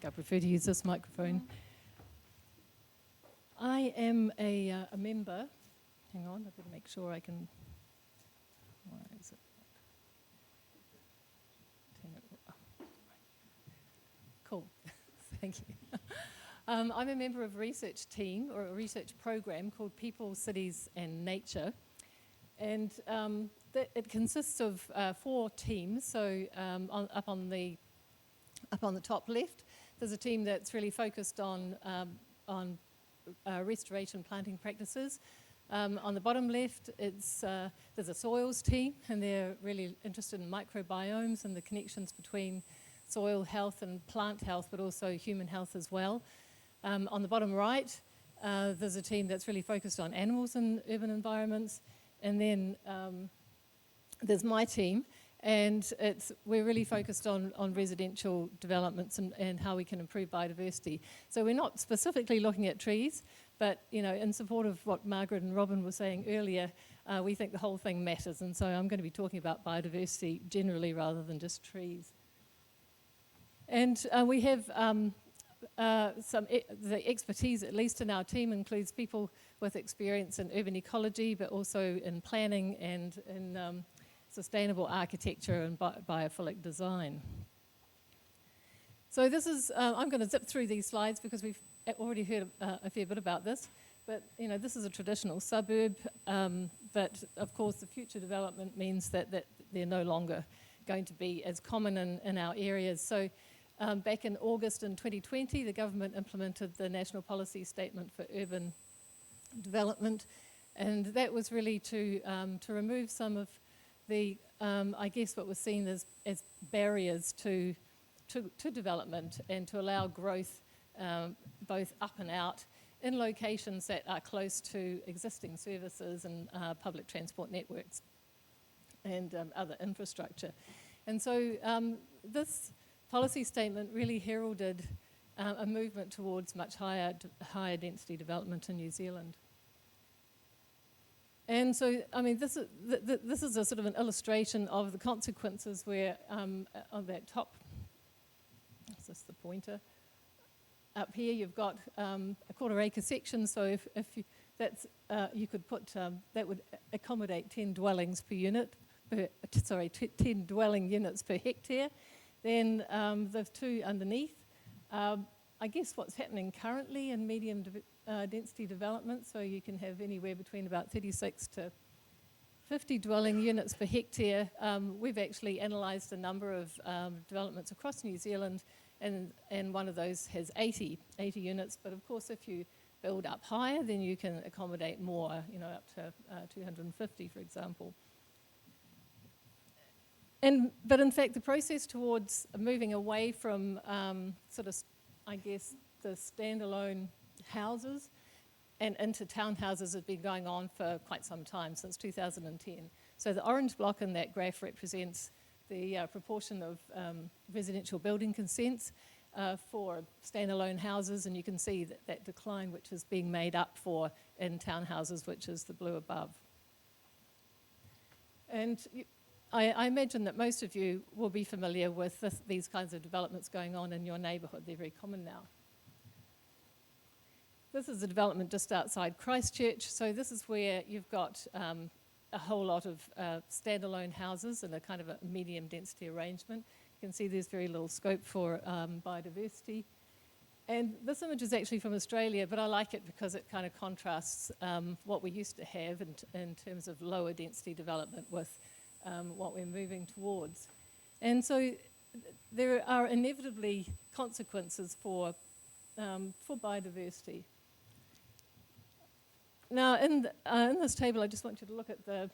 think I prefer to use this microphone. I am a member. Hang on, I better make sure I can. Why is it? Cool, thank you. I'm a member of a research team or a research program called People, Cities and Nature. And it consists of 4 teams. So up on the top left, there's a team that's really focused on restoration planting practices. On the bottom left, there's a soils team, and they're really interested in microbiomes and the connections between soil health and plant health, but also human health as well. On the bottom right, there's a team that's really focused on animals in urban environments. And then there's my team, and we're really focused on residential developments and how we can improve biodiversity. So we're not specifically looking at trees, but in support of what Margaret and Robin were saying earlier, we think the whole thing matters. And so I'm going to be talking about biodiversity generally rather than just trees. And we have the expertise, at least in our team, includes people with experience in urban ecology, but also in planning and in sustainable architecture and biophilic design. So this is, I'm going to zip through these slides because we've already heard a fair bit about this, but this is a traditional suburb, but of course the future development means that they're no longer going to be as common in our areas. So back in August in 2020, the government implemented the National Policy Statement for Urban Development, and that was really to remove some of the, I guess, what was seen as barriers to development and to allow growth both up and out in locations that are close to existing services and public transport networks and other infrastructure. And so this policy statement really heralded a movement towards much higher density development in New Zealand. And so, I mean, this is a sort of an illustration of the consequences where on that top, is this the pointer? Up here you've got a 1/4 acre section, so if you, you could put, that would accommodate 10 dwellings per unit, 10 dwelling units per hectare. Then the 2 underneath, I guess what's happening currently in medium density development, so you can have anywhere between about 36 to 50 dwelling units per hectare. We've actually analysed a number of developments across New Zealand, and one of those has 80 units, but of course if you build up higher, then you can accommodate more, up to 250, for example. But in fact, the process towards moving away from sort of, I guess, the standalone houses and into townhouses has been going on for quite some time, since 2010. So the orange block in that graph represents the proportion of residential building consents for standalone houses, and you can see that decline which is being made up for in townhouses, which is the blue above. And I imagine that most of you will be familiar with these kinds of developments going on in your neighbourhood. They're very common now. This is a development just outside Christchurch. So this is where you've got a whole lot of standalone houses in a kind of a medium density arrangement. You can see there's very little scope for biodiversity. And this image is actually from Australia, but I like it because it kind of contrasts what we used to have in terms of lower density development with what we're moving towards. And so there are inevitably consequences for biodiversity. Now, in this table, I just want you to look at the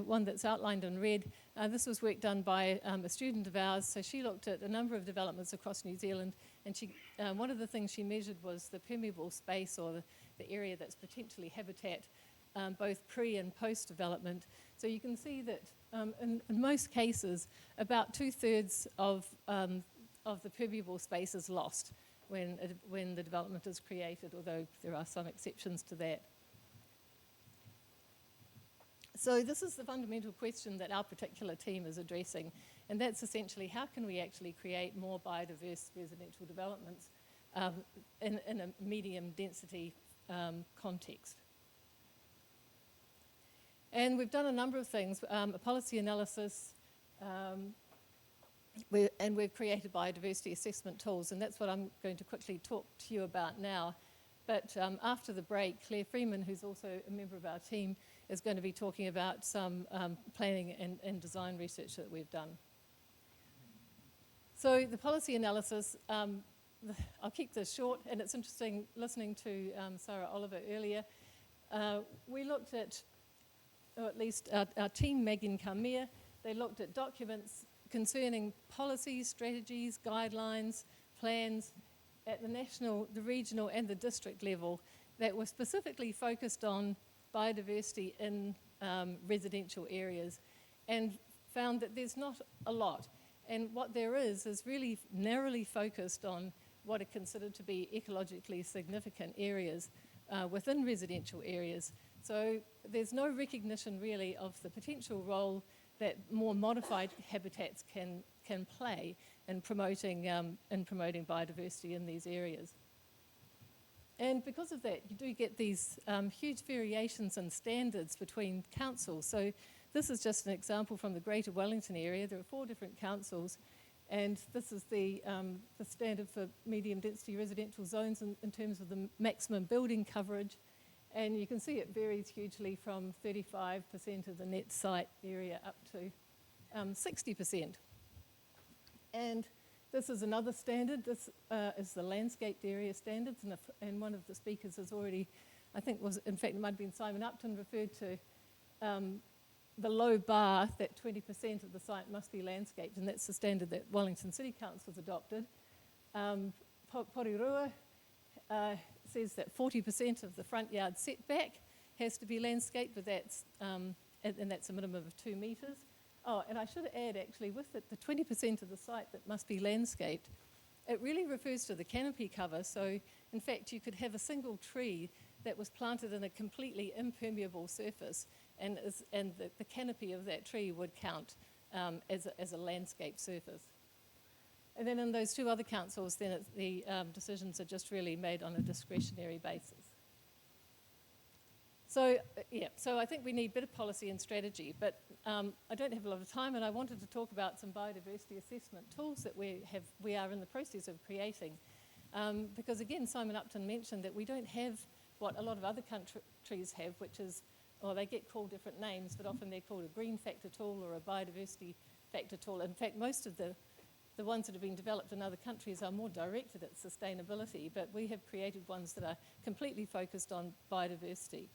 one that's outlined in red. This was work done by a student of ours. So she looked at a number of developments across New Zealand, and one of the things she measured was the permeable space, or the area that's potentially habitat, both pre and post development. So you can see that in most cases, about 2/3 of the permeable space is lost when the development is created, although there are some exceptions to that. So this is the fundamental question that our particular team is addressing, and that's essentially how can we actually create more biodiverse residential developments in a medium density context. And we've done a number of things, a policy analysis, and we've created biodiversity assessment tools, and that's what I'm going to quickly talk to you about now. But after the break, Claire Freeman, who's also a member of our team, is going to be talking about some planning and design research that we've done. So the policy analysis, I'll keep this short, and it's interesting listening to Sarah Oliver earlier. We looked at, or at least our team, Megan Carmere, they looked at documents concerning policies, strategies, guidelines, plans at the national, the regional and the district level that were specifically focused on biodiversity in residential areas, and found that there's not a lot. And what there is really narrowly focused on what are considered to be ecologically significant areas within residential areas. So there's no recognition really of the potential role that more modified habitats can play in promoting biodiversity in these areas. And because of that, you do get these huge variations in standards between councils. So this is just an example from the Greater Wellington area. There are 4 different councils, and this is the standard for medium density residential zones in terms of the maximum building coverage. And you can see it varies hugely from 35% of the net site area up to 60%. And this is another standard. This is the landscaped area standards, and one of the speakers has already, I think in fact it might have been Simon Upton, referred to the low bar that 20% of the site must be landscaped, and that's the standard that Wellington City Council has adopted. Porirua says that 40% of the front yard setback has to be landscaped, but that's a minimum of 2 metres. Oh, and I should add actually, with the 20% of the site that must be landscaped, it really refers to the canopy cover. So in fact, you could have a single tree that was planted in a completely impermeable surface, and the canopy of that tree would count as a landscape surface. And then in those 2 other councils, then the decisions are just really made on a discretionary basis. So, so I think we need better policy and strategy, but I don't have a lot of time, and I wanted to talk about some biodiversity assessment tools that we are in the process of creating. Because again, Simon Upton mentioned that we don't have what a lot of other countries have, which is, they get called different names, but often they're called a green factor tool or a biodiversity factor tool. In fact, most of the ones that have been developed in other countries are more directed at sustainability, but we have created ones that are completely focused on biodiversity.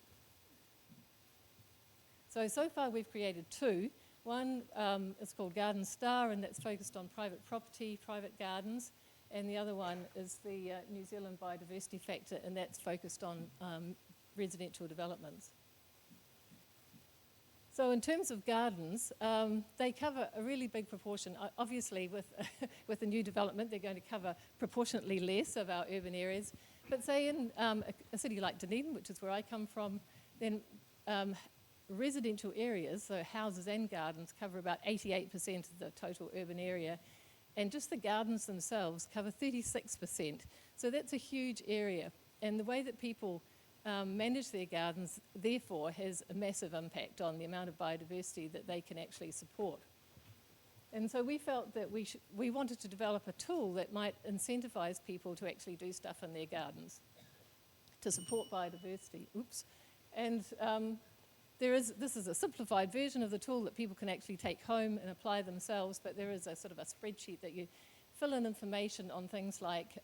So far we've created 2. One is called Garden Star, and that's focused on private property, private gardens, and the other one is the New Zealand Biodiversity Factor, and that's focused on residential developments. So in terms of gardens, they cover a really big proportion. Obviously, with the new development, they're going to cover proportionately less of our urban areas. But say in a city like Dunedin, which is where I come from, then residential areas, so houses and gardens, cover about 88% of the total urban area. And just the gardens themselves cover 36%. So that's a huge area. And the way that people manage their gardens, therefore, has a massive impact on the amount of biodiversity that they can actually support. And so we felt that we wanted to develop a tool that might incentivise people to actually do stuff in their gardens to support biodiversity. And this is a simplified version of the tool that people can actually take home and apply themselves, but there is a sort of a spreadsheet that you fill in information on things like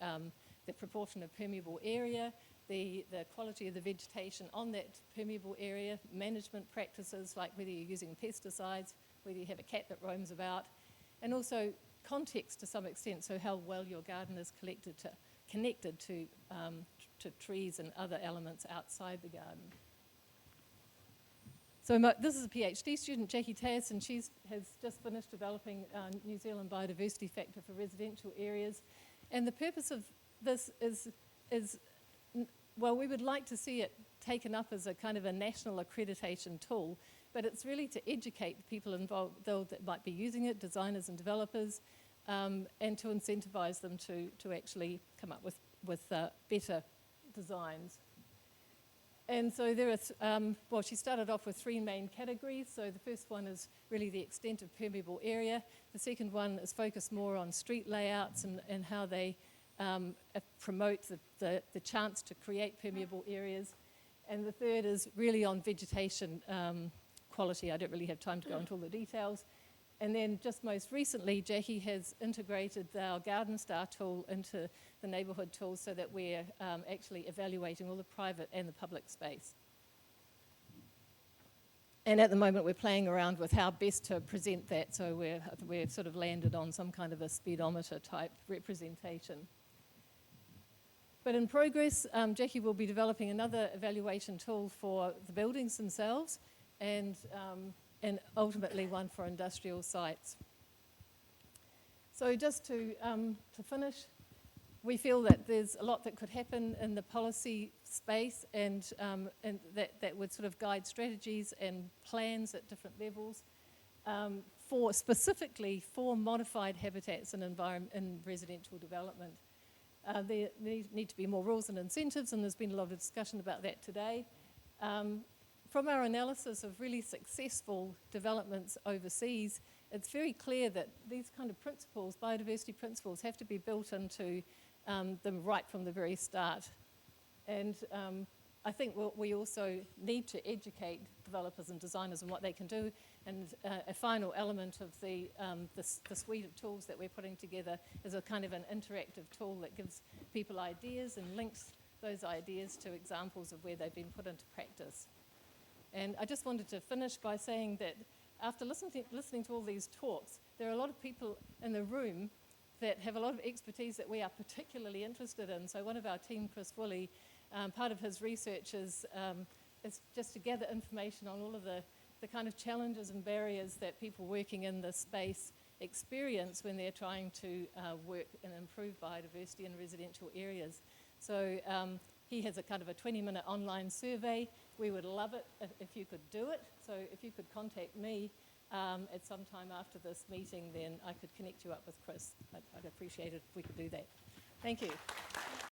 the proportion of permeable area, the quality of the vegetation on that permeable area, management practices like whether you're using pesticides, whether you have a cat that roams about, and also context to some extent, so how well your garden is connected to trees and other elements outside the garden. So this is a PhD student, Jackie Tass, and she has just finished developing New Zealand Biodiversity Factor for residential areas. And the purpose of this is, well, we would like to see it taken up as a kind of a national accreditation tool, but it's really to educate the people involved that might be using it, designers and developers, and to incentivise them to actually come up with with better designs. And so there are, she started off with 3 main categories. So the first one is really the extent of permeable area. The second one is focused more on street layouts and how they promote the chance to create permeable areas. And the third is really on vegetation quality. I don't really have time to go into all the details. And then just most recently, Jackie has integrated our Garden Star tool into the neighbourhood tools so that we're actually evaluating all the private and the public space. And at the moment, we're playing around with how best to present that, so we've sort of landed on some kind of a speedometer type representation. But in progress, Jackie will be developing another evaluation tool for the buildings themselves, and ultimately one for industrial sites. So just to finish, we feel that there's a lot that could happen in the policy space and that would sort of guide strategies and plans at different levels specifically for modified habitats and environment in residential development. There need to be more rules and incentives, and there's been a lot of discussion about that today. From our analysis of really successful developments overseas, it's very clear that these kind of principles, biodiversity principles, have to be built into them right from the very start. And I think we also need to educate developers and designers on what they can do. And a final element of the suite of tools that we're putting together is a kind of an interactive tool that gives people ideas and links those ideas to examples of where they've been put into practice. And I just wanted to finish by saying that after listening to all these talks, there are a lot of people in the room that have a lot of expertise that we are particularly interested in. So one of our team, Chris Woolley, part of his research is just to gather information on all of the kind of challenges and barriers that people working in this space experience when they're trying to work and improve biodiversity in residential areas. So he has a kind of a 20-minute online survey. We would love it if you could do it. So if you could contact me at some time after this meeting, then I could connect you up with Chris. I'd appreciate it if we could do that. Thank you.